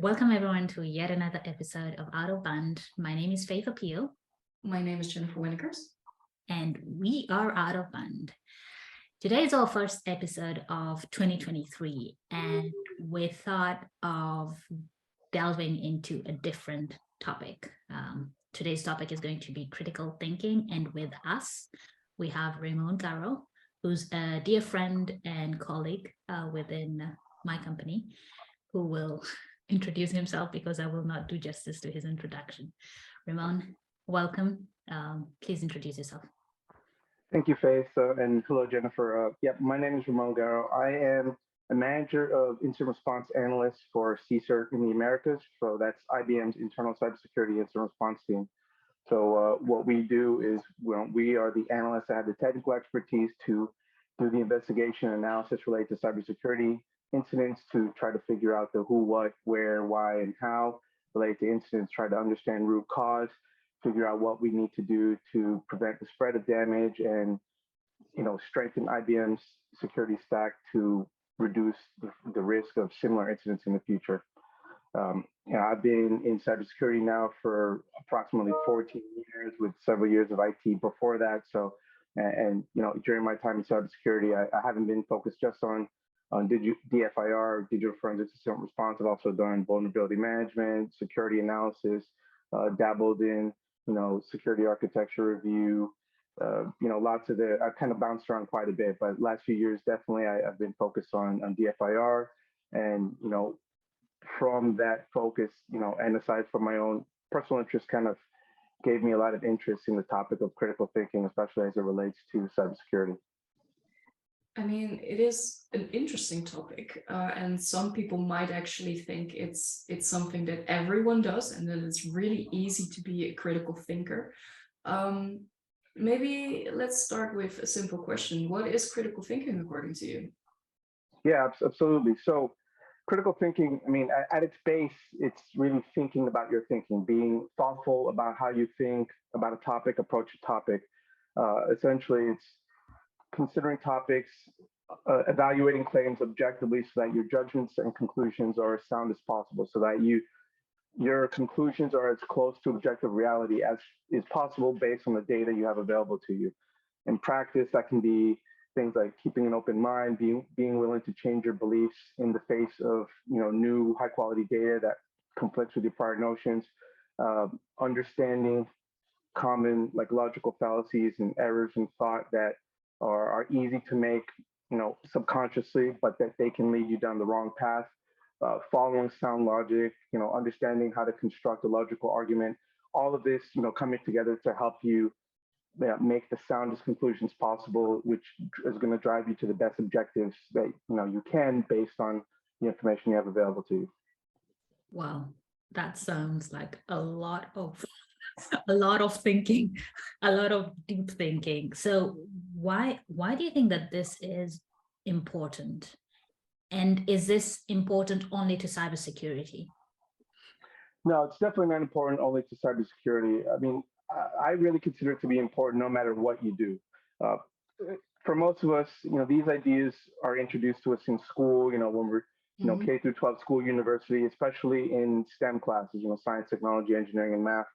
Welcome everyone to yet another episode of Out of Band. My name is Faith Appeal. My name is Jennifer Winnekers. And we are Out of Band. Today is our first episode of 2023, and we thought of delving into a different topic. Today's topic is going to be critical thinking, and with us, we have Ramon Garo, who's a dear friend and colleague within my company, who will introduce himself because I will not do justice to his introduction. Ramon, welcome. Please introduce yourself. Thank you, Faith, and hello, Jennifer. My name is Ramon Garo. I am a manager of Incident Response Analysts for CSIRT in the Americas. So that's IBM's internal cybersecurity incident response team. So what we do is, we are the analysts that have the technical expertise to do the investigation and analysis related to cybersecurity incidents, to try to figure out the who, what, where, why, and how related to incidents, try to understand root cause, figure out what we need to do to prevent the spread of damage, and strengthen IBM's security stack to reduce the risk of similar incidents in the future. I've been in cybersecurity now for approximately 14 years, with several years of IT before that. So, during my time in cybersecurity, I haven't been focused just on DFIR, digital forensic incident response. I've also done vulnerability management, security analysis, dabbled in security architecture review, lots of I've kind of bounced around quite a bit, but last few years, definitely I've been focused on DFIR. And, from that focus, and aside from my own personal interest, kind of gave me a lot of interest in the topic of critical thinking, especially as it relates to cybersecurity. I mean, it is an interesting topic, and some people might actually think it's something that everyone does, and that it's really easy to be a critical thinker. Maybe let's start with a simple question. What is critical thinking according to you? Yeah, absolutely. So critical thinking, at its base, it's really thinking about your thinking, being thoughtful about how you think about a topic, approach a topic. Essentially, it's considering topics, evaluating claims objectively so that your judgments and conclusions are as sound as possible, so that your conclusions are as close to objective reality as is possible based on the data you have available to you. In practice, that can be things like keeping an open mind, being willing to change your beliefs in the face of new high quality data that conflicts with your prior notions, understanding common logical fallacies and errors in thought that are easy to make, subconsciously, but that they can lead you down the wrong path. Following sound logic, understanding how to construct a logical argument. All of this, coming together to help you make the soundest conclusions possible, which is going to drive you to the best objectives that you can based on the information you have available to you. Wow, that sounds like a lot of thinking, a lot of deep thinking. So why do you think that this is important? And is this important only to cybersecurity? No, it's definitely not important only to cybersecurity. I really consider it to be important no matter what you do. For most of us, these ideas are introduced to us in school, when we're K through 12 school, university, especially in STEM classes, science, technology, engineering, and math.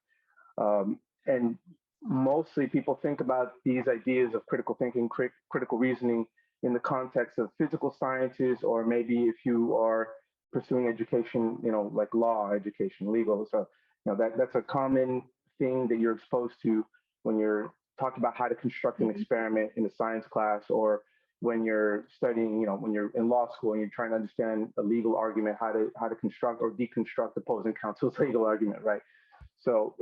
And mostly people think about these ideas of critical thinking, critical reasoning in the context of physical sciences, or maybe if you are pursuing education, like law education, legal. So, that's a common thing that you're exposed to when you're talking about how to construct an experiment in a science class, or when you're studying, when you're in law school and you're trying to understand a legal argument, how to construct or deconstruct opposing counsel's legal argument, right? So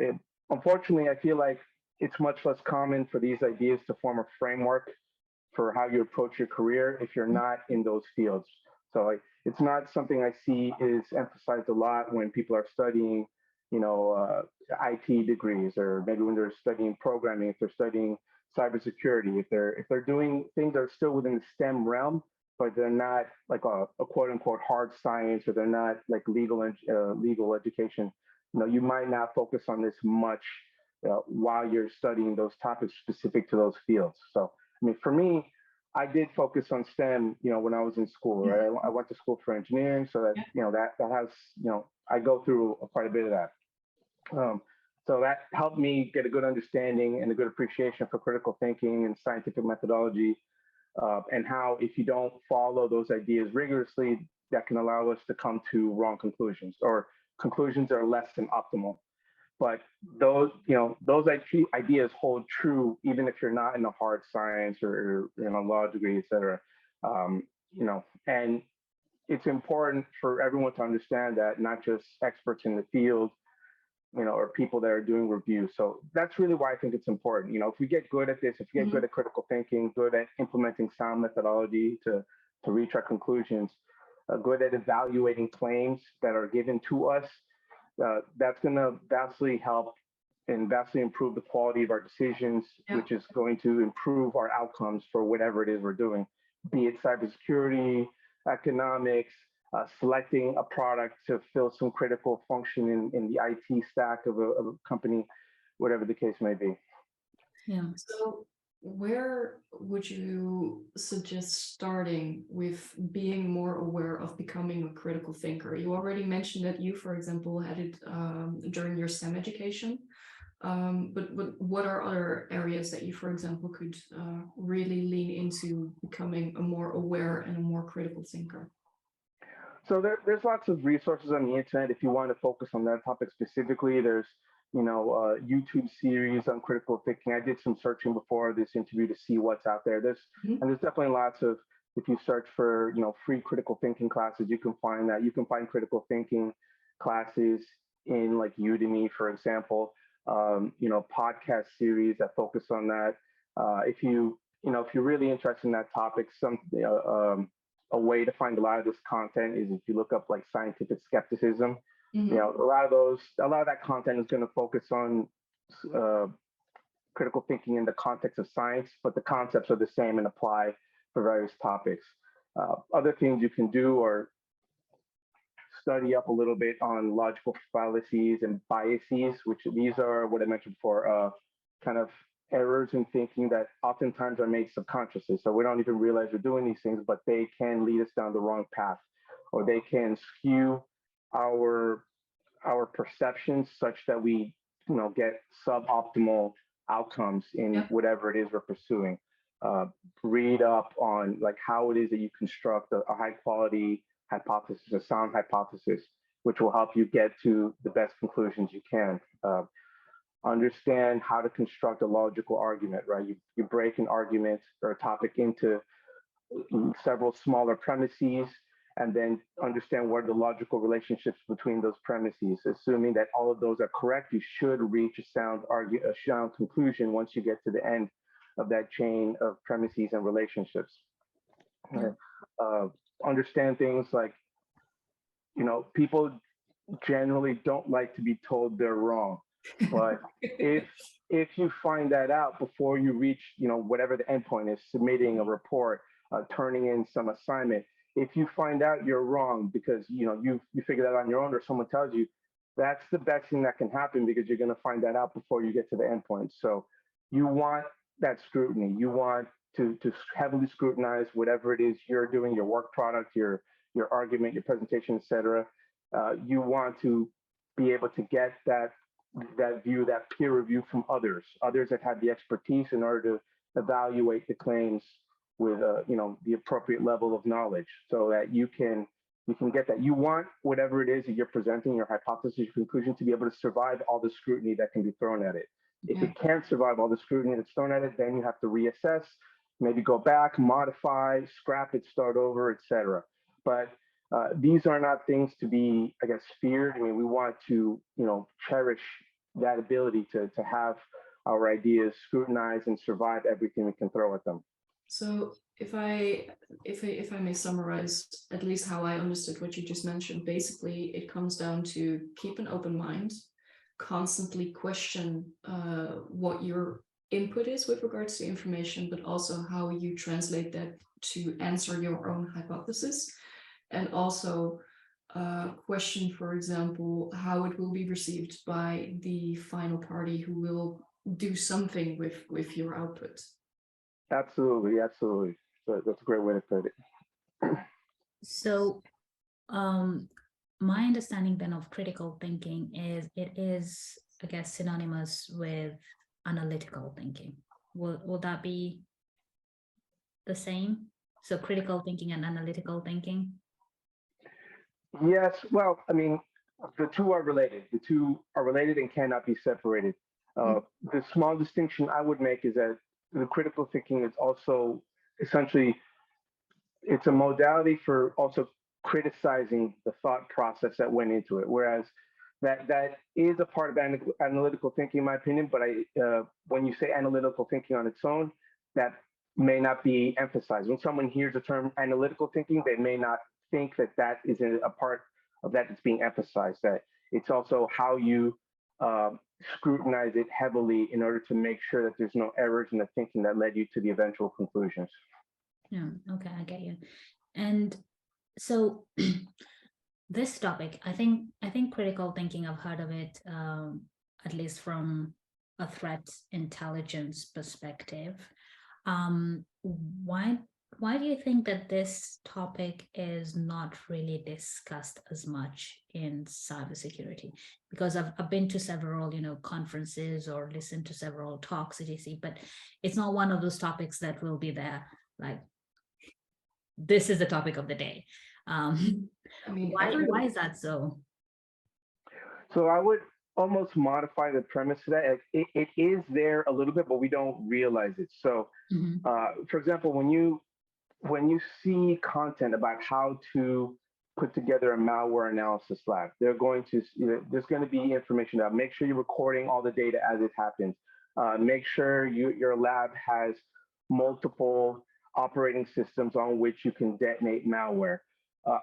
unfortunately, I feel like it's much less common for these ideas to form a framework for how you approach your career if you're not in those fields. So it's not something I see is emphasized a lot when people are studying, IT degrees, or maybe when they're studying programming, if they're studying cybersecurity, if they're doing things that are still within the STEM realm, but they're not like a quote unquote hard science, or they're not like legal education. You might not focus on this much while you're studying those topics specific to those fields. So, for me, I did focus on STEM, when I was in school, right? I went to school for engineering, so that, that has, I go through quite a bit of that. So that helped me get a good understanding and a good appreciation for critical thinking and scientific methodology, and how if you don't follow those ideas rigorously, that can allow us to come to wrong conclusions or conclusions that are less than optimal. But those, those ideas hold true even if you're not in the hard science or law degree, et cetera. And it's important for everyone to understand that, not just experts in the field, or people that are doing reviews. So that's really why I think it's important. If we get good at this, if we get good at critical thinking, good at implementing sound methodology to reach our conclusions, good at evaluating claims that are given to us, that's going to vastly help and vastly improve the quality of our decisions, which is going to improve our outcomes for whatever it is we're doing, be it cybersecurity, economics, selecting a product to fill some critical function in the IT stack of a company, whatever the case may be. Yeah. So where would you suggest starting with being more aware of becoming a critical thinker? You already mentioned that you, for example, had it during your STEM education. But what are other areas that you, for example, could really lean into becoming a more aware and a more critical thinker? So there's lots of resources on the internet. If you want to focus on that topic specifically, there's YouTube series on critical thinking. I did some searching before this interview to see what's out there. And there's definitely lots of, if you search for free critical thinking classes, you can find that. You can find critical thinking classes in like Udemy, for example. Podcast series that focus on that. If you're really interested in that topic, a way to find a lot of this content is if you look up like scientific skepticism. A lot of that content is going to focus on critical thinking in the context of science, but the concepts are the same and apply for various topics. Other things you can do are study up a little bit on logical fallacies and biases, which these are what I mentioned before, kind of errors in thinking that oftentimes are made subconsciously. So we don't even realize we're doing these things, but they can lead us down the wrong path, or they can skew our perceptions such that we get suboptimal outcomes in whatever it is we're pursuing. Read up on like how it is that you construct a high quality hypothesis, a sound hypothesis, which will help you get to the best conclusions you can. Understand how to construct a logical argument, right? You break an argument or a topic into several smaller premises, and then understand what are the logical relationships between those premises. Assuming that all of those are correct, you should reach a sound conclusion once you get to the end of that chain of premises and relationships. Understand things like, people generally don't like to be told they're wrong. But if you find that out before you reach, whatever the endpoint is, submitting a report, turning in some assignment, if you find out you're wrong because you figure that on your own or someone tells you, that's the best thing that can happen, because you're going to find that out before you get to the endpoint. So you want that scrutiny. You want to heavily scrutinize whatever it is you're doing, your work product, your argument, your presentation, etc. You want to be able to get that view, that peer review from others that have the expertise in order to evaluate the claims with the appropriate level of knowledge, so that you can get that. You want whatever it is that you're presenting, your hypothesis, your conclusion, to be able to survive all the scrutiny that can be thrown at it. If it can't survive all the scrutiny that's thrown at it, then you have to reassess, maybe go back, modify, scrap it, start over, etc. But these are not things to be, I guess, feared. I mean, we want to, cherish that ability to have our ideas scrutinized and survive everything we can throw at them. So if I may summarize at least how I understood what you just mentioned, basically it comes down to keep an open mind, constantly question what your input is with regards to information, but also how you translate that to answer your own hypothesis, and also question, for example, how it will be received by the final party who will do something with your output. Absolutely. That's a great way to put it. So my understanding then of critical thinking is it is, I guess, synonymous with analytical thinking. Will that be the same? So critical thinking and analytical thinking? Yes, well, I mean, the two are related. The two are related and cannot be separated. The small distinction I would make is that the critical thinking is also essentially it's a modality for also criticizing the thought process that went into it. Whereas that is a part of analytical thinking, in my opinion. But when you say analytical thinking on its own, that may not be emphasized. When someone hears the term analytical thinking, they may not think that that is a part of that that's being emphasized. That it's also how you scrutinize it heavily in order to make sure that there's no errors in the thinking that led you to the eventual conclusions. Yeah, okay, I get you. And so this topic, I think critical thinking, I've heard of it, at least from a threat intelligence perspective. Why do you think that this topic is not really discussed as much in cybersecurity? Because I've been to several, conferences or listened to several talks, etc., but it's not one of those topics that will be there, like, this is the topic of the day. I mean, why is that so? So I would almost modify the premise to that. It is there a little bit, but we don't realize it. So, for example, when you see content about how to put together a malware analysis lab, there's going to be information about make sure you're recording all the data as it happens. Make sure your lab has multiple operating systems on which you can detonate malware.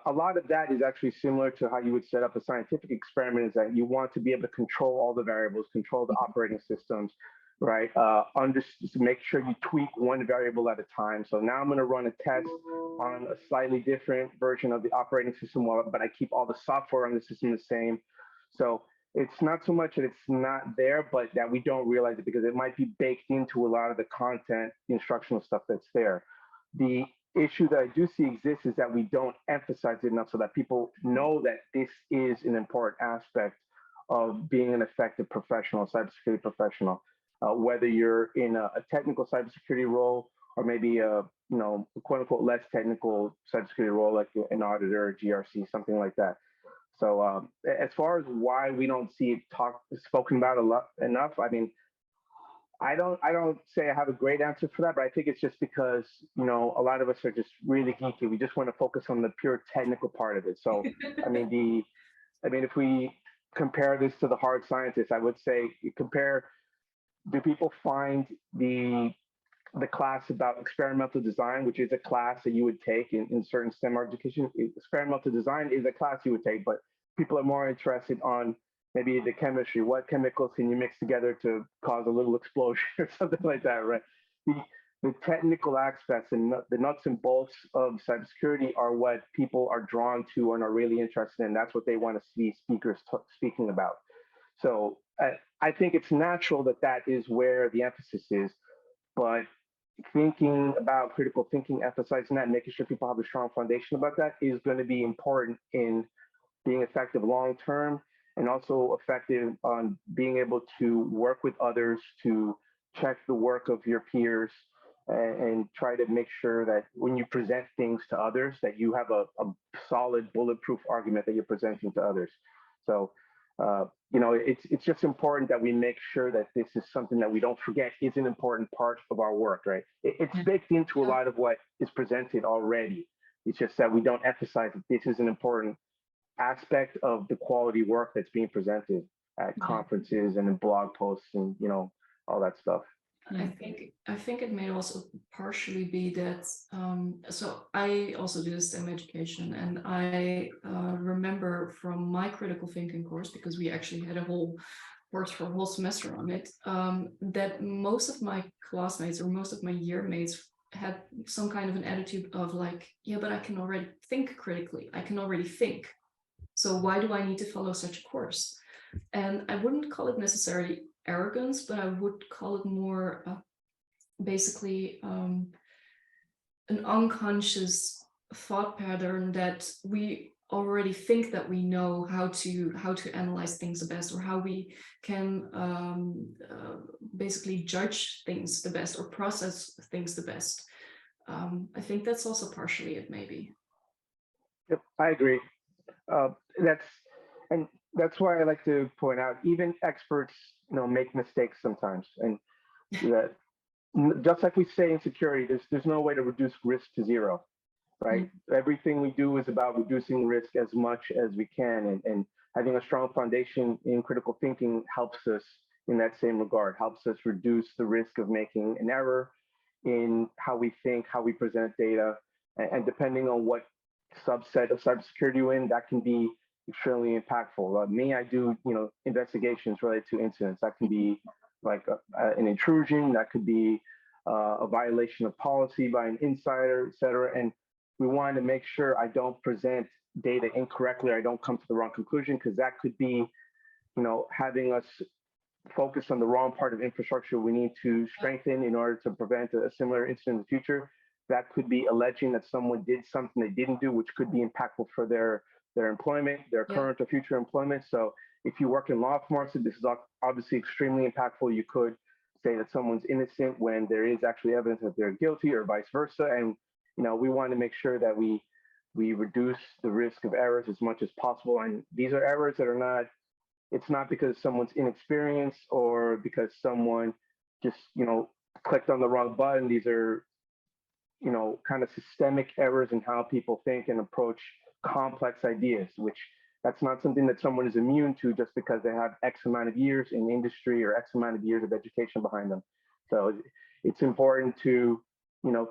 A lot of that is actually similar to how you would set up a scientific experiment, is that you want to be able to control all the variables, control the operating systems, right? Make sure you tweak one variable at a time. So now I'm going to run a test on a slightly different version of the operating system, but I keep all the software on the system the same. So it's not so much that it's not there, but that we don't realize it because it might be baked into a lot of the content, the instructional stuff that's there. The issue that I do see exists is that we don't emphasize it enough so that people know that this is an important aspect of being an effective professional, cybersecurity professional. Whether you're in a technical cybersecurity role or maybe a quote unquote less technical cybersecurity role like an auditor or GRC, something like that. So as far as why we don't see it spoken about enough, I mean, I don't say I have a great answer for that, but I think it's just because, a lot of us are just really geeky. We just want to focus on the pure technical part of it. So, if we compare this to the hard scientists, I would say do people find the class about experimental design, which is a class that you would take in certain STEM education? Experimental design is a class you would take, but people are more interested on maybe the chemistry. What chemicals can you mix together to cause a little explosion or something like that, right? The technical aspects and the nuts and bolts of cybersecurity are what people are drawn to and are really interested in. That's what they want to see speakers speaking about. So I think it's natural that is where the emphasis is, but thinking about critical thinking, emphasizing that, making sure people have a strong foundation about that is going to be important in being effective long-term and also effective on being able to work with others to check the work of your peers and try to make sure that when you present things to others, that you have a solid bulletproof argument that you're presenting to others. So, it's just important that we make sure that this is something that we don't forget is an important part of our work, right? It's baked into a lot of what is presented already. It's just that we don't emphasize that this is an important aspect of the quality work that's being presented at conferences and in blog posts and all that stuff. I think it may also partially be that so I also do STEM education, and I remember from my critical thinking course, because we actually had a whole course for a whole semester on it, that most of my classmates or most of my year mates had some kind of an attitude of like, yeah, but I can already think critically. I can already think. So why do I need to follow such a course? And I wouldn't call it necessarily arrogance, but I would call it more basically an unconscious thought pattern that we already think that we know how to analyze things the best, or how we can basically judge things the best or process things the best. I think that's also partially it, maybe. Yep, I agree. Uh, that's and that's why I like to point out even experts, make mistakes sometimes, and that just like we say in security, there's no way to reduce risk to zero, right? Everything we do is about reducing risk as much as we can, and having a strong foundation in critical thinking helps us in that same regard, helps us reduce the risk of making an error in how we think, how we present data, and depending on what subset of cybersecurity you're in, that can be extremely impactful. Me, I do, investigations related to incidents. That can be like an intrusion, that could be a violation of policy by an insider, et cetera. And we want to make sure I don't present data incorrectly, or I don't come to the wrong conclusion, because that could be, having us focus on the wrong part of infrastructure we need to strengthen in order to prevent a similar incident in the future. That could be alleging that someone did something they didn't do, which could be impactful for their employment, their current or future employment. So if you work in law enforcement, this is obviously extremely impactful. You could say that someone's innocent when there is actually evidence that they're guilty, or vice versa. And we want to make sure that we reduce the risk of errors as much as possible. And these are errors that are not. It's not because someone's inexperienced or because someone just clicked on the wrong button. These are kind of systemic errors in how people think and approach complex ideas, which that's not something that someone is immune to just because they have X amount of years in industry or X amount of years of education behind them. So it's important to,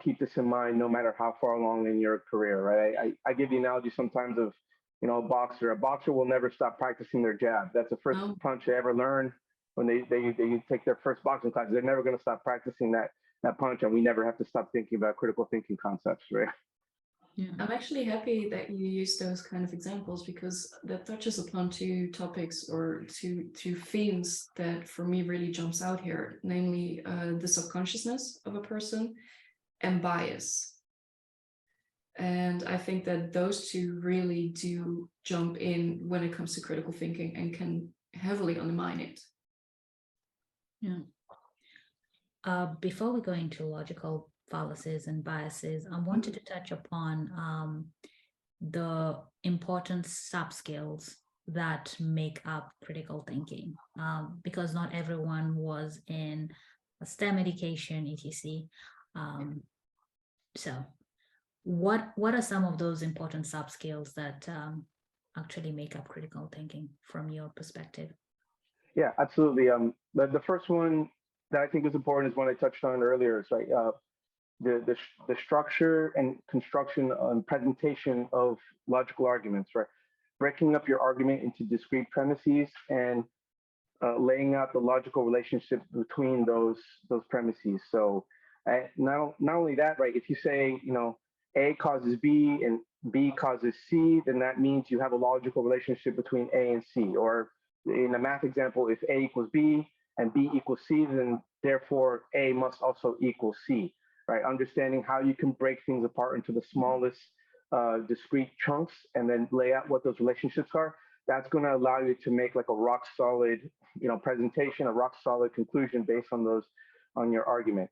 keep this in mind no matter how far along in your career, right? I give the analogy sometimes of, a boxer. A boxer will never stop practicing their jab. That's the first punch they ever learn when they take their first boxing class. They're never going to stop practicing that punch, and we never have to stop thinking about critical thinking concepts, right? Yeah. I'm actually happy that you use those kind of examples, because that touches upon two topics or two themes that for me really jumps out here, namely the subconsciousness of a person and bias. And I think that those two really do jump in when it comes to critical thinking and can heavily undermine it. Yeah. Before we go into logical fallacies and biases, I wanted to touch upon the important subskills that make up critical thinking, because not everyone was in a STEM education, etc. So what are some of those important subskills that actually make up critical thinking from your perspective? Yeah, absolutely. The first one that I think is important is one I touched on earlier. It's like the structure and construction and presentation of logical arguments, right? Breaking up your argument into discrete premises and laying out the logical relationships between those premises. So not only that, right? If you say A causes B and B causes C, then that means you have a logical relationship between A and C. Or in a math example, if A equals B and B equals C, then therefore A must also equal C, right? Understanding how you can break things apart into the smallest discrete chunks and then lay out what those relationships are. That's going to allow you to make like a rock solid, presentation, a rock solid conclusion based on your argument.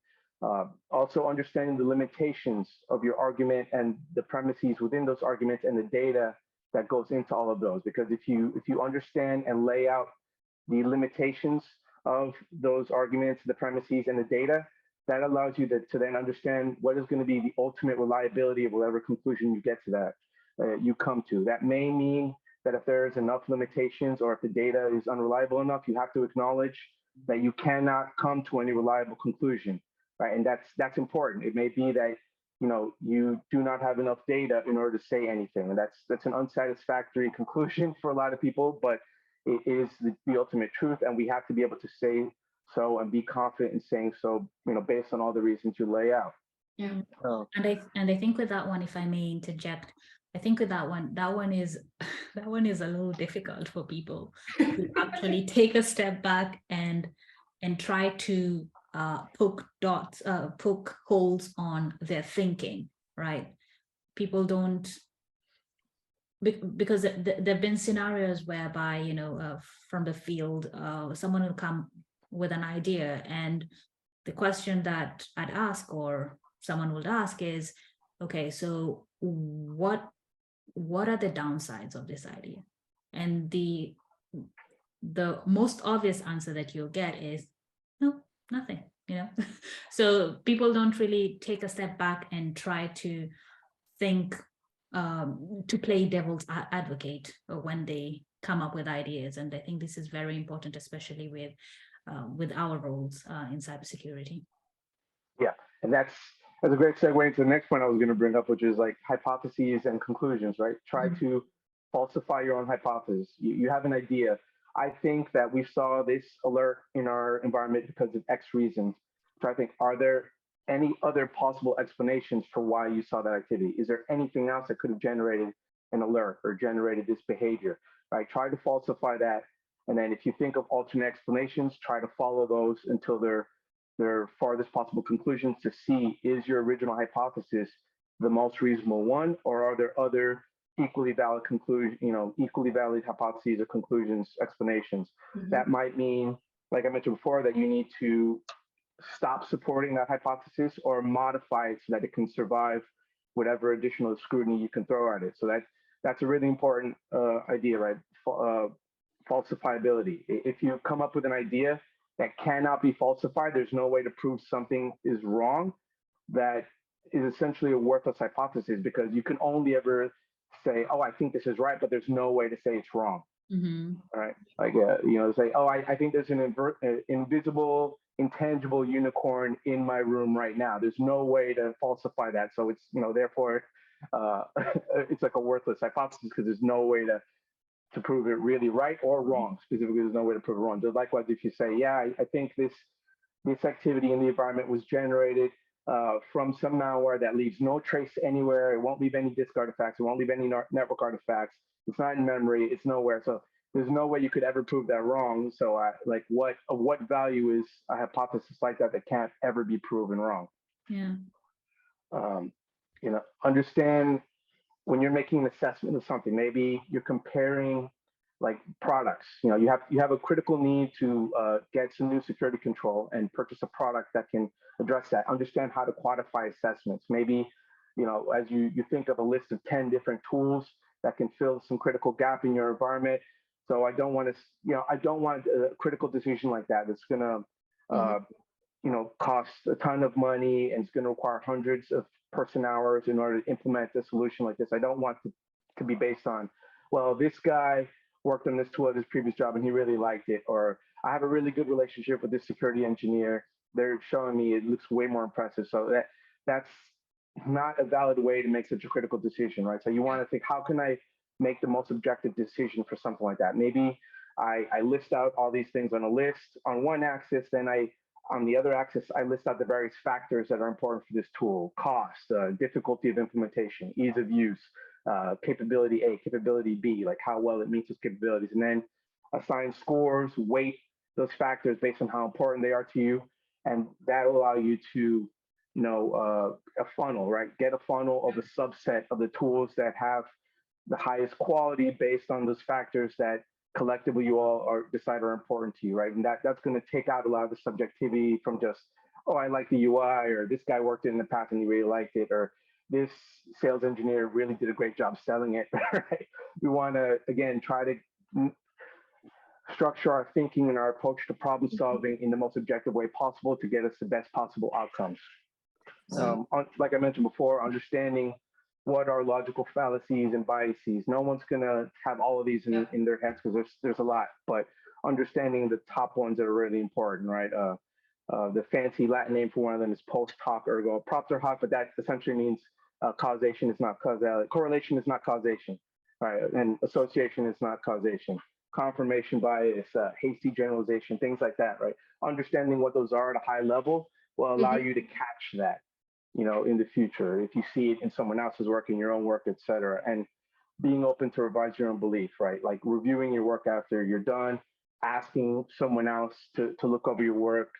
Also understanding the limitations of your argument and the premises within those arguments and the data that goes into all of those. Because if you understand and lay out the limitations of those arguments, the premises, and the data, that allows you to then understand what is going to be the ultimate reliability of whatever conclusion you get to that, you come to. That may mean that if there's enough limitations or if the data is unreliable enough, you have to acknowledge that you cannot come to any reliable conclusion, right? And that's important. It may be that you do not have enough data in order to say anything, and that's an unsatisfactory conclusion for a lot of people, but it is the ultimate truth, and we have to be able to say so and be confident in saying so, based on all the reasons you lay out. Yeah. And I think with that one, if I may interject, I think with that one is a little difficult for people to actually take a step back and try to poke holes on their thinking, right? People don't because there've been scenarios whereby, from the field, someone will come with an idea, and the question that I'd ask, or someone would ask, is, okay, so what are the downsides of this idea? And the most obvious answer that you'll get is no, nothing, So people don't really take a step back and try to think, to play devil's advocate when they come up with ideas. And I think this is very important, especially with our roles in cybersecurity. Yeah, and that's a great segue into the next point I was going to bring up, which is like hypotheses and conclusions, right? Try to falsify your own hypothesis. You have an idea. I think that we saw this alert in our environment because of X reasons. So I think, are there any other possible explanations for why you saw that activity? Is there anything else that could have generated an alert or generated this behavior, right? Try to falsify that. And then if you think of alternate explanations, try to follow those until they're farthest possible conclusions to see, is your original hypothesis the most reasonable one, or are there other equally valid equally valid hypotheses or conclusions, explanations? That might mean, like I mentioned before, that you need to stop supporting that hypothesis or modify it so that it can survive whatever additional scrutiny you can throw at it. So that's a really important idea, right? Falsifiability. If you come up with an idea that cannot be falsified, there's no way to prove something is wrong, that is essentially a worthless hypothesis, because you can only ever say, oh, I think this is right, but there's no way to say it's wrong. Right? Like, say, oh, I think there's an invisible, intangible unicorn in my room right now. There's no way to falsify that. So it's, therefore, it's like a worthless hypothesis, because there's no way to prove it really right or wrong. Specifically, there's no way to prove it wrong. Just likewise, if you say, yeah, I think this activity in the environment was generated from some malware that leaves no trace anywhere. It won't leave any disk artifacts. It won't leave any network artifacts. It's not in memory. It's nowhere. So there's no way you could ever prove that wrong. So what value is a hypothesis like that can't ever be proven wrong? Yeah. Understand when you're making an assessment of something. Maybe you're comparing like products. You have a critical need to get some new security control and purchase a product that can address that. Understand how to quantify assessments. Maybe, as you think of a list of 10 different tools that can fill some critical gap in your environment. So I don't want a critical decision like that. It's going to cost a ton of money, and it's going to require hundreds of person hours in order to implement a solution like this. I don't want to be based on, well, this guy worked on this tool at his previous job and he really liked it, or I have a really good relationship with this security engineer. They're showing me it looks way more impressive. So that's not a valid way to make such a critical decision, right? So you want to think, how can I make the most objective decision for something like that? Maybe I list out all these things on a list on one axis, then on the other axis, I list out the various factors that are important for this tool: cost, difficulty of implementation, ease of use, capability A, capability B, like how well it meets its capabilities, and then assign scores, weight those factors based on how important they are to you. And that will allow you to, a funnel, right? Get a funnel of a subset of the tools that have the highest quality based on those factors that collectively you all decide are important to you, right? And that's going to take out a lot of the subjectivity from just, oh, I like the UI, or this guy worked in the past and he really liked it, or this sales engineer really did a great job selling it, right? We want to, again, try to structure our thinking and our approach to problem solving in the most objective way possible to get us the best possible outcomes. Like I mentioned before, understanding what are logical fallacies and biases. No one's going to have all of these in their heads, because there's a lot, but understanding the top ones that are really important, right? The fancy Latin name for one of them is post hoc ergo propter hoc, but that essentially means causation is not causality. Correlation is not causation, right? And association is not causation. Confirmation bias, hasty generalization, things like that, right? Understanding what those are at a high level will allow you to catch that, in the future, if you see it in someone else's work, in your own work, et cetera. And being open to revise your own belief, right? Like reviewing your work after you're done, asking someone else to look over your work.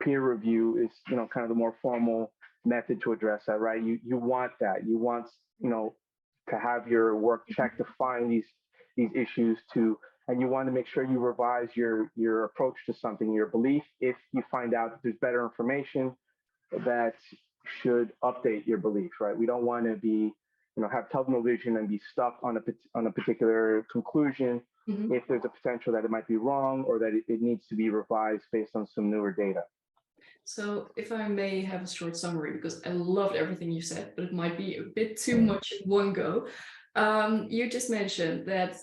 Peer review is, kind of the more formal method to address that, right? You want that. You want, to have your work checked to find these issues and you want to make sure you revise your approach to something, your belief. If you find out that there's better information, that should update your belief, right? We don't want to be, have tunnel vision and be stuck on a particular conclusion if there's a potential that it might be wrong or that it needs to be revised based on some newer data. So if I may have a short summary, because I loved everything you said, but it might be a bit too much in one go. You just mentioned that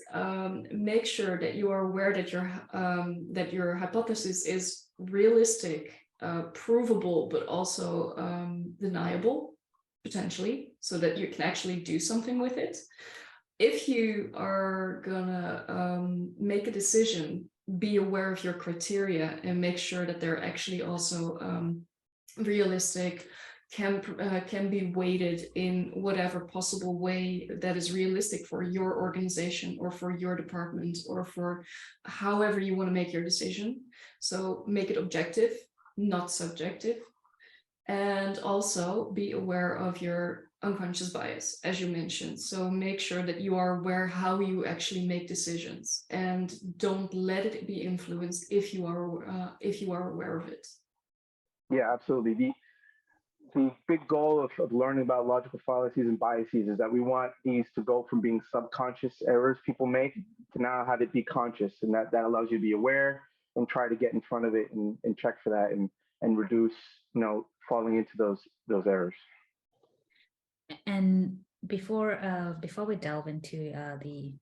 make sure that you are aware that your hypothesis is realistic, provable, but also deniable, potentially, so that you can actually do something with it. If you are gonna make a decision, be aware of your criteria and make sure that they're actually also realistic, can be weighted in whatever possible way that is realistic for your organization or for your department or for however you want to make your decision. So make it objective, not subjective. And also be aware of your unconscious bias, as you mentioned. So make sure that you are aware how you actually make decisions, and don't let it be influenced if you are aware of it. Yeah, absolutely. The big goal of learning about logical fallacies and biases is that we want these to go from being subconscious errors people make to now have it be conscious, and that allows you to be aware and try to get in front of it and check for that and reduce, falling into those errors. And before we delve into the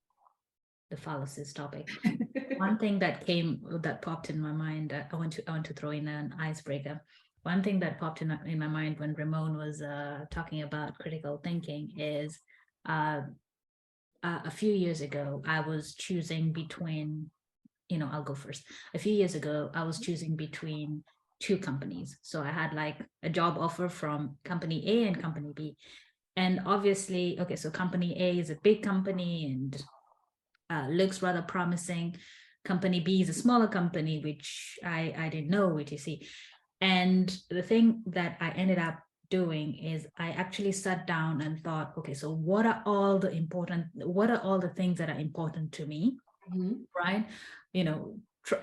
fallacies topic, one thing that popped in my mind, I want to throw in an icebreaker. One thing that popped in my mind when Ramon was talking about critical thinking is a few years ago, I was choosing between, I'll go first. A few years ago, I was choosing between two companies. So I had like a job offer from company A and company B. And obviously, okay, so company A is a big company and looks rather promising. Company B is a smaller company, which I didn't know, which you see. And the thing that I ended up doing is I actually sat down and thought, okay, so what are all the things that are important to me, right?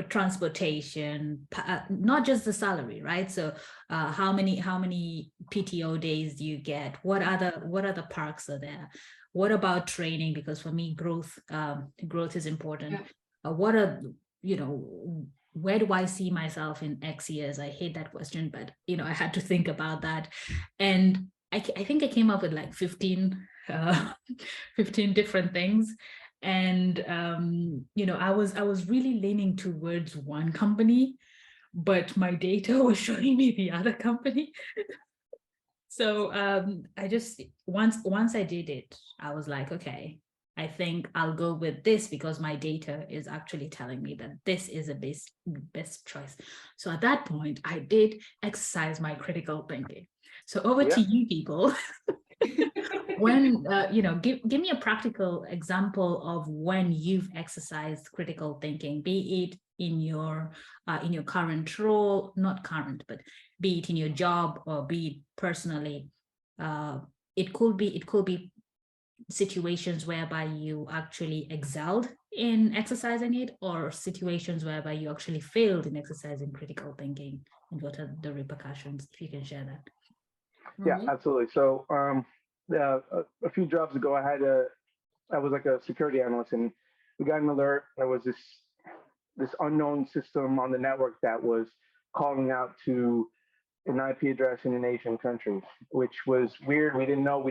Transportation, not just the salary, right? So how many PTO days do you get? What other perks are there? What about training? Because for me, growth is important. Yeah. Where do I see myself in X years? I hate that question, but I had to think about that, and I think I came up with like 15 different things. And I was really leaning towards one company, but my data was showing me the other company. So I just once I did it, I was like, okay, I think I'll go with this because my data is actually telling me that this is a best choice. So at that point, I did exercise my critical thinking. So over to you people. When give me a practical example of when you've exercised critical thinking, be it in your current role, not current, but be it in your job or be it personally. It could be situations whereby you actually excelled in exercising it, or situations whereby you actually failed in exercising critical thinking, and what are the repercussions, if you can share that. Yeah, absolutely. So a few jobs ago, I was like a security analyst, and we got an alert. There was this unknown system on the network that was calling out to an IP address in an Asian country, which was weird. We didn't know.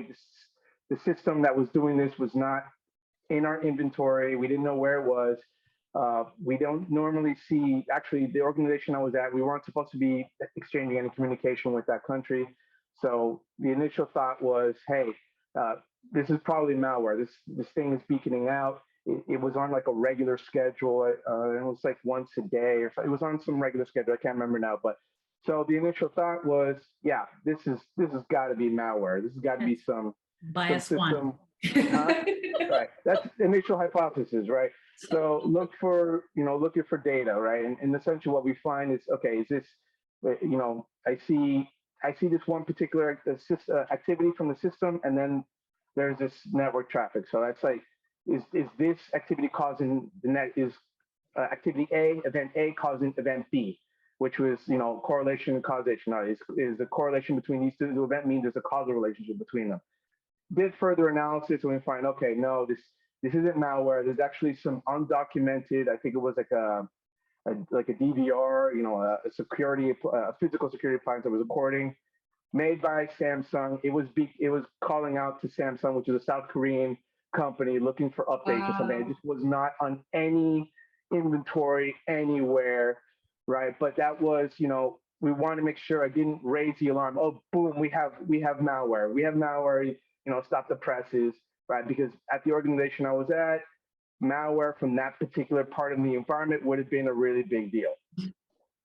The system that was doing this was not in our inventory. We didn't know where it was. We don't normally see, actually, the organization I was at, we weren't supposed to be exchanging any communication with that country. So the initial thought was, hey, this is probably malware. This thing is beaconing out. It was on like a regular schedule. It was like once a day, or so. It was on some regular schedule. I can't remember now. But so the initial thought was, yeah, this has got to be malware. This has got to be some bias one. Right. That's initial hypothesis, right? So looking for data, right? And essentially what we find is, okay, is this, I see this one particular activity from the system, and then there's this network traffic. So that's like, is this activity causing the net, is activity A, event A causing event B, which was, correlation and causation. Now, is the correlation between these two events mean there's a causal relationship between them? Did further analysis and we find, okay, no, this isn't malware. There's actually some undocumented, I think it was like a DVR, a security, a physical security appliance that was recording, made by Samsung. It was calling out to Samsung, which is a South Korean company, looking for updates or something. It just was not on any inventory anywhere, right? But that was, we want to make sure I didn't raise the alarm. Oh, boom, we have malware. We have malware. Stop the presses, right? Because at the organization I was at, malware from that particular part of the environment would have been a really big deal,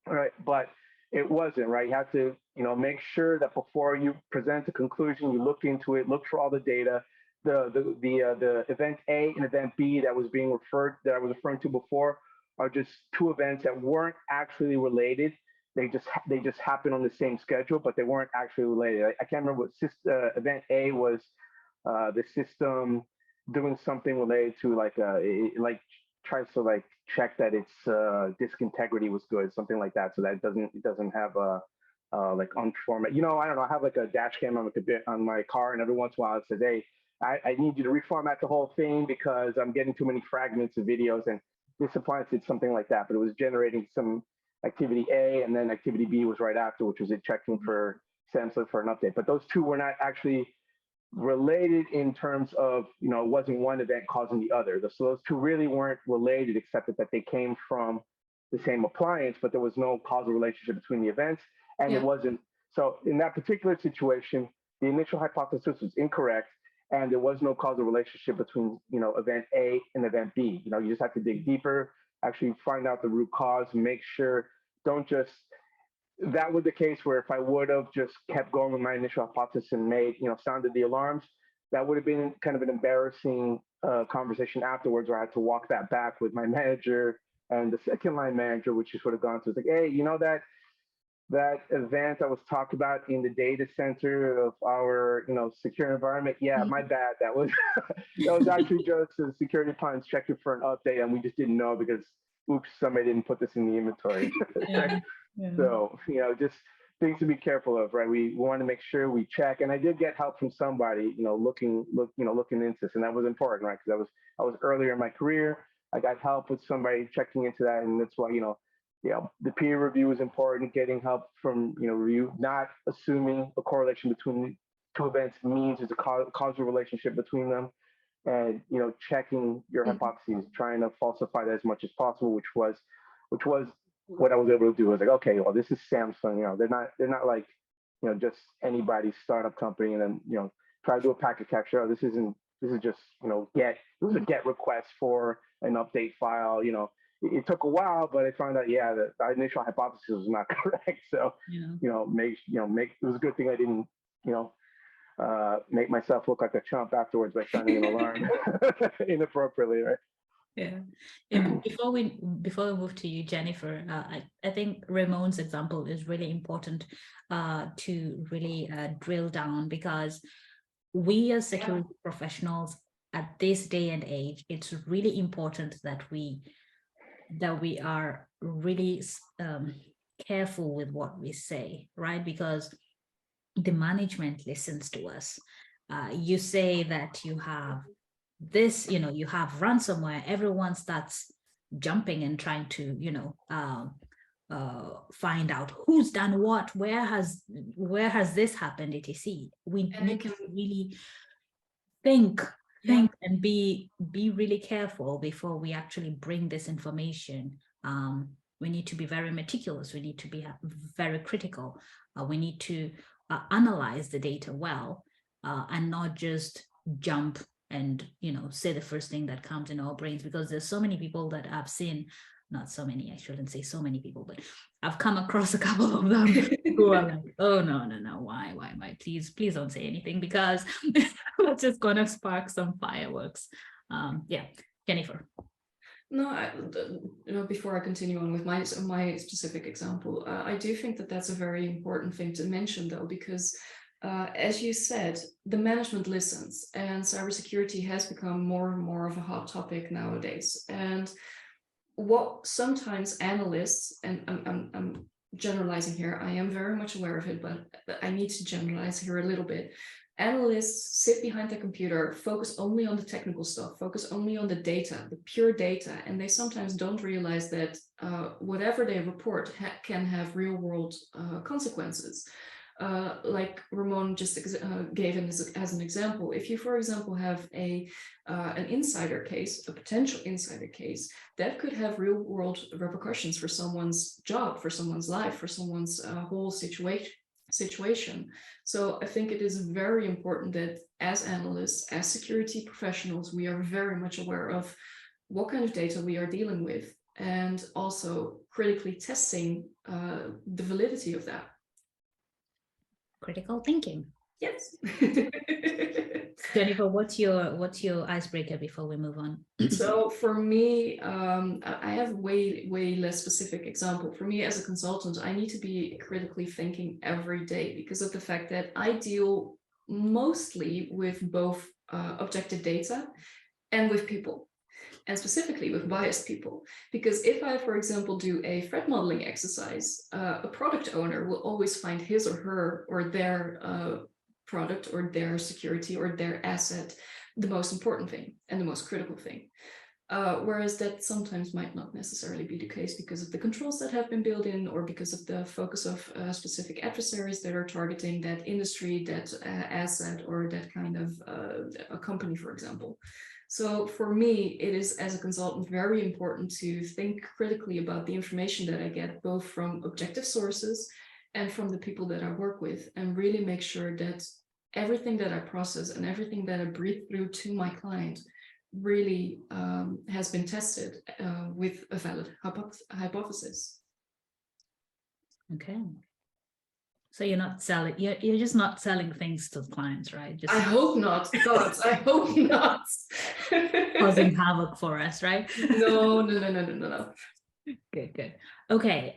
right? But it wasn't, right? You have to, make sure that before you present a conclusion, you look into it, look for all the data. The event A and event B that I was referring to before are just two events that weren't actually related. They just happened on the same schedule, but they weren't actually related. I can't remember what event A was. The system doing something related to it tries to check that its disk integrity was good, something like that, so that it doesn't have a unformat. I don't know. I have like a dash cam on my car, and every once in a while it says, "Hey, I need you to reformat the whole thing because I'm getting too many fragments of videos." And this appliance did something like that, but it was generating some activity A, and then activity B was right after, which was it checking for Samsung for an update. But those two were not actually related in terms of, it wasn't one event causing the other. So those two really weren't related, except that they came from the same appliance, but there was no causal relationship between the events. And it wasn't. So in that particular situation, the initial hypothesis was incorrect, and there was no causal relationship between, event A and event B. You just have to dig deeper, actually find out the root cause, make sure, that was the case where if I would have just kept going with my initial hypothesis and sounded the alarms, that would have been kind of an embarrassing conversation afterwards, where I had to walk that back with my manager and the second line manager, which just would have gone to, like, hey, that event I was talked about in the data center of our, secure environment. Yeah, my bad. That was actually just the security appliance checking for an update, and we just didn't know because, oops, somebody didn't put this in the inventory. Yeah. So, just things to be careful of, right? We want to make sure we check. And I did get help from somebody, looking into this, and that was important, right? Because I was earlier in my career. I got help with somebody checking into that, and that's why, the peer review is important. Getting help from, review, not assuming a correlation between two events means there's a causal relationship between them, and checking your hypotheses, trying to falsify that as much as possible, which was what I was able to do. I was like, okay, well, this is Samsung. They're not like, just anybody's startup company, and then try to do a packet capture. Oh, this is just it was a get request for an update file. It took a while, but I found out, that the initial hypothesis was not correct. So it was a good thing I didn't make myself look like a chump afterwards by sounding an alarm inappropriately, right? Yeah. And before we move to you, Jennifer, I think Ramon's example is really important to really drill down, because we as security professionals at this day and age, it's really important that we are really careful with what we say, right? Because the management listens to us. You say that you have this, you have ransomware, everyone starts jumping and trying to, find out who's done what, where has this happened, etc. We need to really think and be really careful before we actually bring this information. We need to be very meticulous. We need to be very critical. We need to analyze the data well, and not just jump and say the first thing that comes in our brains, because there's so many people that I've seen, not so many, I shouldn't say so many people, but I've come across a couple of them who are like, oh no, why, please don't say anything, because that's just gonna spark some fireworks. Jennifer. No, before I continue on with my specific example, I do think that that's a very important thing to mention, though, because as you said, the management listens, and cybersecurity has become more and more of a hot topic nowadays. And what sometimes analysts, and I'm generalizing here, I am very much aware of it, but I need to generalize here a little bit. Analysts sit behind the computer, focus only on the technical stuff, focus only on the data, the pure data, and they sometimes don't realize that whatever they report can have real world consequences. Like Ramon just gave as an example, if you, for example, have an insider case, a potential insider case, that could have real world repercussions for someone's job, for someone's life, for someone's whole situation. So I think it is very important that as analysts, as security professionals, we are very much aware of what kind of data we are dealing with, and also critically testing the validity of that. Critical thinking. Yes. Jennifer, what's your icebreaker before we move on? So for me, I have way less specific example. For me as a consultant, I need to be critically thinking every day because of the fact that I deal mostly with both objective data and with people, and specifically with biased people. Because if I, for example, do a threat modeling exercise, a product owner will always find his or her or their product or their security or their asset the most important thing and the most critical thing. Whereas that sometimes might not necessarily be the case because of the controls that have been built in, or because of the focus of specific adversaries that are targeting that industry, that asset, or that kind of a company, for example. So for me, it is, as a consultant, very important to think critically about the information that I get, both from objective sources and from the people that I work with, and really make sure that everything that I process and everything that I breathe through to my client really has been tested with a valid hypothesis. Okay. So you're not selling, you're just not selling things to clients, right? Just I hope not. God, I hope not. causing havoc for us, right? No. Good. Okay.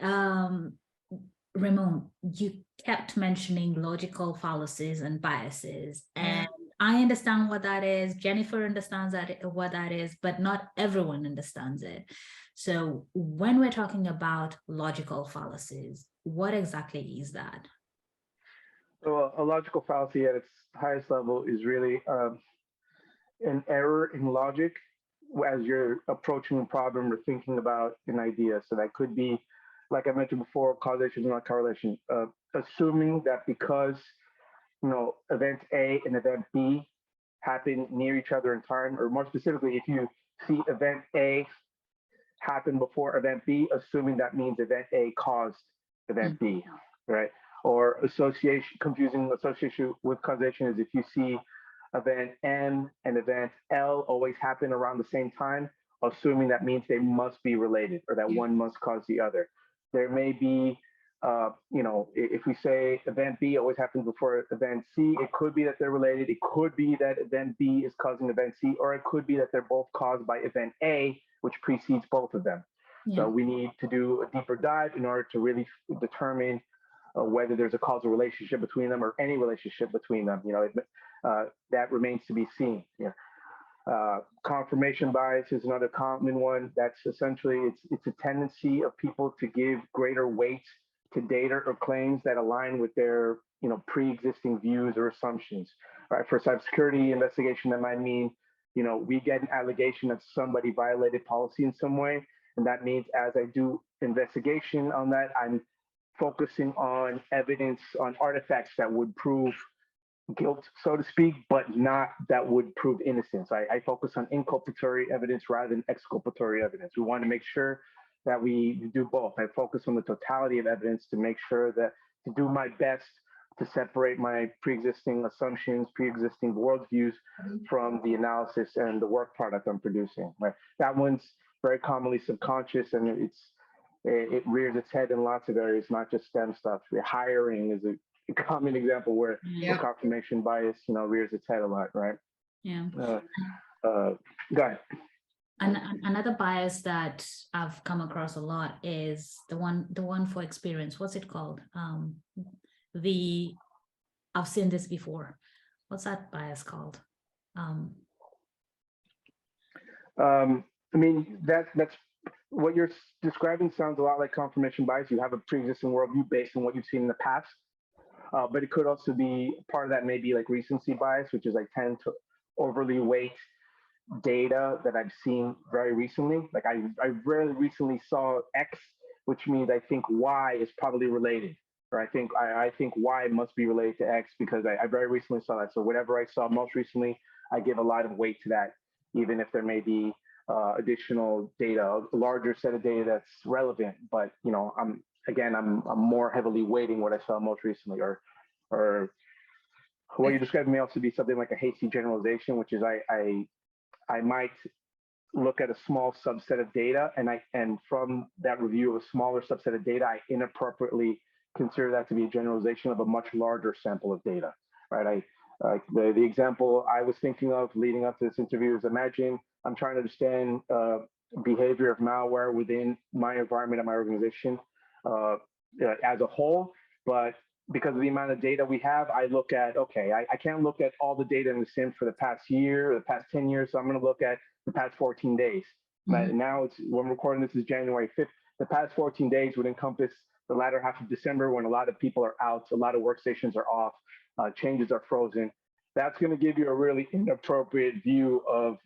Ramon, you kept mentioning logical fallacies and biases, and I understand what that is. Jennifer understands what that is, but not everyone understands it. So when we're talking about logical fallacies, what exactly is that? So a logical fallacy at its highest level is really an error in logic as you're approaching a problem or thinking about an idea. So that could be, like I mentioned before, causation, not correlation. Assuming that because event A and event B happen near each other in time, or more specifically, if you see event A happen before event B, assuming that means event A caused event B, right? Or confusing association with causation is if you see event M and event L always happen around the same time, assuming that means they must be related or that one must cause the other. There may be, if we say event B always happens before event C, it could be that they're related. It could be that event B is causing event C, or it could be that they're both caused by event A, which precedes both of them. Yeah. So we need to do a deeper dive in order to really determine whether there's a causal relationship between them or any relationship between them. That remains to be seen. Yeah. Confirmation bias is another common one. That's essentially, it's a tendency of people to give greater weight to data or claims that align with their pre-existing views or assumptions. Right? For cybersecurity investigation, that might mean we get an allegation that somebody violated policy in some way, and that means as I do investigation on that, I'm focusing on evidence, on artifacts that would prove guilt, so to speak, but not that would prove innocence. I focus on inculpatory evidence rather than exculpatory evidence. We want to make sure that we do both. I focus on the totality of evidence to make sure that to do my best to separate my pre-existing assumptions, pre-existing worldviews from the analysis and the work product I'm producing. Right? That one's very commonly subconscious, and it rears its head in lots of areas, not just STEM stuff. Hiring is a common example where the confirmation bias, rears its head a lot, right? Yeah. Go ahead. Another bias that I've come across a lot is the one for experience. What's it called? The I've seen this before. What's that bias called? I mean, that's what you're describing sounds a lot like confirmation bias. You have a pre-existing worldview based on what you've seen in the past. But it could also be part of that, maybe like recency bias, which is I tend to overly weight data that I've seen very recently. Like I rarely recently saw X, which means I think Y is probably related, or I think Y must be related to X because I very recently saw that. So whatever I saw most recently, I give a lot of weight to that, even if there may be additional data, a larger set of data that's relevant. But I'm more heavily weighting what I saw most recently, or what you described may also be something like a hasty generalization, which is I might look at a small subset of data, and from that review of a smaller subset of data, I inappropriately consider that to be a generalization of a much larger sample of data, right? The example I was thinking of leading up to this interview is, imagine I'm trying to understand behavior of malware within my environment and my organization as a whole, but because of the amount of data we have, I look at, okay, I can't look at all the data in the SIM for the past year or the past 10 years, so I'm going to look at the past 14 days. Mm-hmm. Now when we're recording this is January 5th. The past 14 days would encompass the latter half of December, when a lot of people are out, a lot of workstations are off, changes are frozen. That's going to give you a really inappropriate view of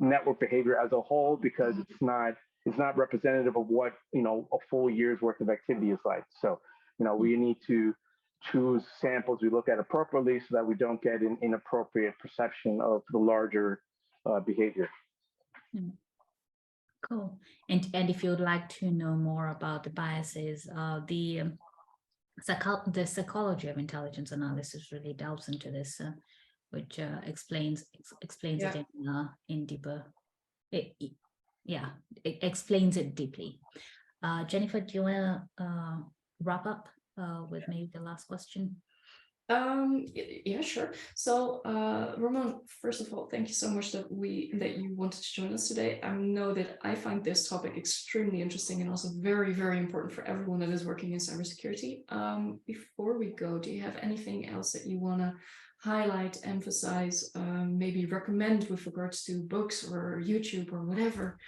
network behavior as a whole, because it's not representative of what a full year's worth of activity is like. So we need to choose samples we look at appropriately so that we don't get an inappropriate perception of the larger behavior. Cool. And if you'd like to know more about the biases, the psychology of intelligence analysis really delves into this, which explains it in deeper. It explains it deeply. Jennifer, do you want to wrap up with maybe the last question? Yeah, sure. So Ramon, first of all, thank you so much that you wanted to join us today. I know that I find this topic extremely interesting and also very, very important for everyone that is working in cybersecurity. Before we go, do you have anything else that you want to highlight, emphasize, maybe recommend with regards to books or YouTube or whatever?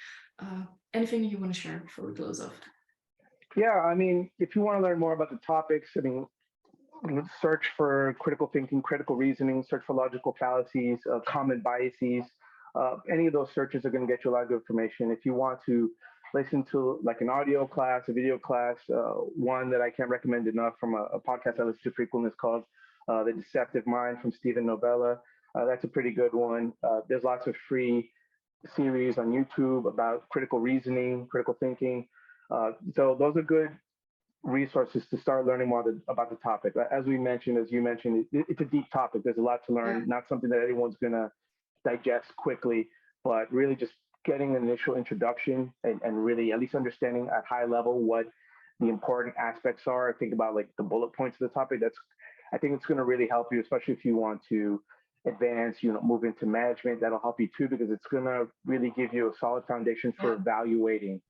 Anything you want to share before we close off? Yeah, I mean, if you want to learn more about the topics, I mean, search for critical thinking, critical reasoning, search for logical fallacies, common biases. Any of those searches are going to get you a lot of good information. If you want to listen to like an audio class, a video class, one that I can't recommend enough from a podcast I listen to frequently is called The Deceptive Mind from Stephen Novella. That's a pretty good one. There's lots of free series on YouTube about critical reasoning, critical thinking. So those are good resources to start learning more about the topic. As you mentioned, it's a deep topic. There's a lot to learn, not something that everyone's going to digest quickly, but really just getting an initial introduction and really at least understanding at high level what the important aspects are. I think about like the bullet points of the topic. I think it's going to really help you, especially if you want to advance, move into management. That'll help you too, because it's going to really give you a solid foundation for evaluating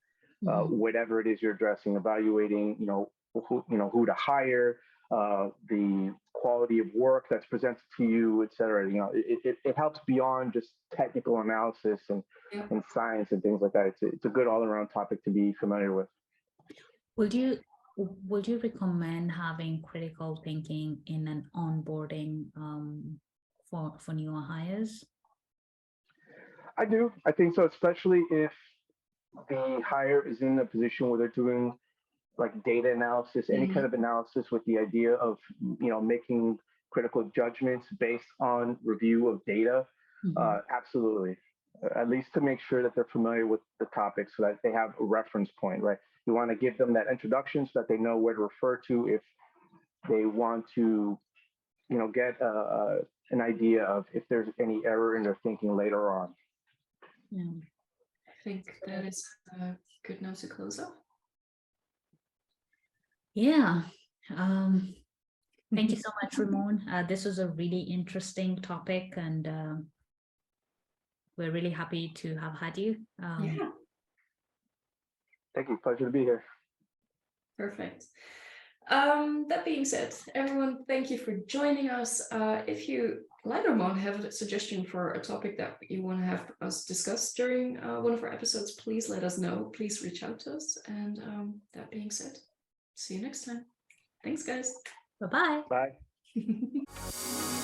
whatever it is you're addressing, evaluating, who to hire, the quality of work that's presented to you, et cetera. It helps beyond just technical analysis and science and things like that. It's a good all-around topic to be familiar with. Would you recommend having critical thinking in an onboarding for newer hires? I do. I think so, especially if the hire is in a position where they're doing like data analysis, any kind of analysis with the idea of, making critical judgments based on review of data. Absolutely. At least to make sure that they're familiar with the topic so that they have a reference point, right? You want to give them that introduction so that they know where to refer to if they want to, get an idea of if there's any error in their thinking later on. I think that is a good note to close up. Yeah. Thank you so much, Ramon. This was a really interesting topic, and we're really happy to have had you. Thank you. Pleasure to be here. Perfect. That being said, everyone, thank you for joining us. If you, like Ramon, have a suggestion for a topic that you want to have us discuss during one of our episodes, please let us know. Please reach out to us. And that being said, see you next time. Thanks, guys. Bye-bye. Bye.